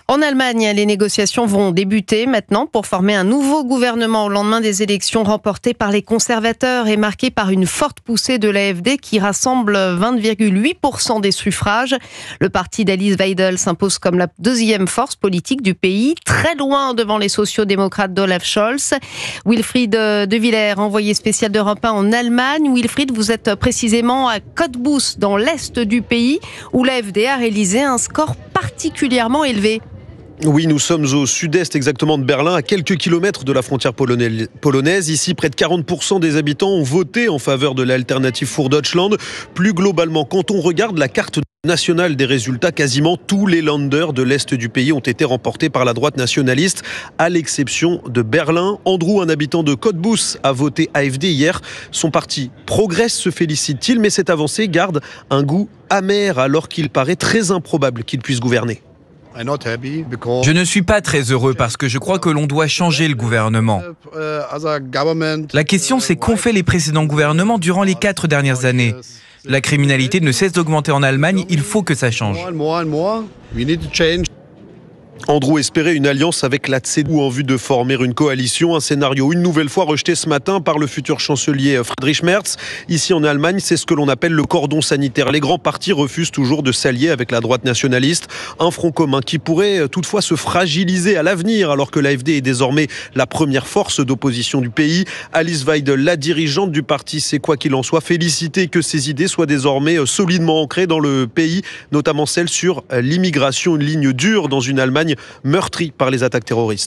En Allemagne, les négociations vont débuter maintenant pour former un nouveau gouvernement au lendemain des élections remportées par les conservateurs et marquées par une forte poussée de l'AfD qui rassemble 20,8% des suffrages. Le parti d'Alice Weidel s'impose comme la deuxième force politique du pays, très loin devant les sociaux-démocrates d'Olaf Scholz. Wilfried de Villers, envoyé spécial d'Europe 1 en Allemagne. Wilfried, vous êtes précisément à Cottbus, dans l'est du pays, où l'AfD a réalisé un score particulièrement élevé. Oui, nous sommes au sud-est exactement de Berlin, à quelques kilomètres de la frontière polonaise. Ici, près de 40% des habitants ont voté en faveur de l'alternative für Deutschland. Plus globalement, quand on regarde la carte nationale des résultats, quasiment tous les Länder de l'Est du pays ont été remportés par la droite nationaliste, à l'exception de Berlin. Andrew, un habitant de Cottbus, a voté AfD hier. Son parti progresse, se félicite-t-il, mais cette avancée garde un goût amer alors qu'il paraît très improbable qu'il puisse gouverner. Je ne suis pas très heureux parce que je crois que l'on doit changer le gouvernement. La question, c'est qu'ont fait les précédents gouvernements durant les 4 dernières années. La criminalité ne cesse d'augmenter en Allemagne, il faut que ça change. Andrew espérait une alliance avec la CDU en vue de former une coalition. Un scénario une nouvelle fois rejeté ce matin par le futur chancelier Friedrich Merz. Ici en Allemagne, c'est ce que l'on appelle le cordon sanitaire. Les grands partis refusent toujours de s'allier avec la droite nationaliste. Un front commun qui pourrait toutefois se fragiliser à l'avenir alors que l'AfD est désormais la première force d'opposition du pays. Alice Weidel, la dirigeante du parti, s'est quoi qu'il en soit félicitée que ses idées soient désormais solidement ancrées dans le pays, notamment celle sur l'immigration, une ligne dure dans une Allemagne meurtrie par les attaques terroristes.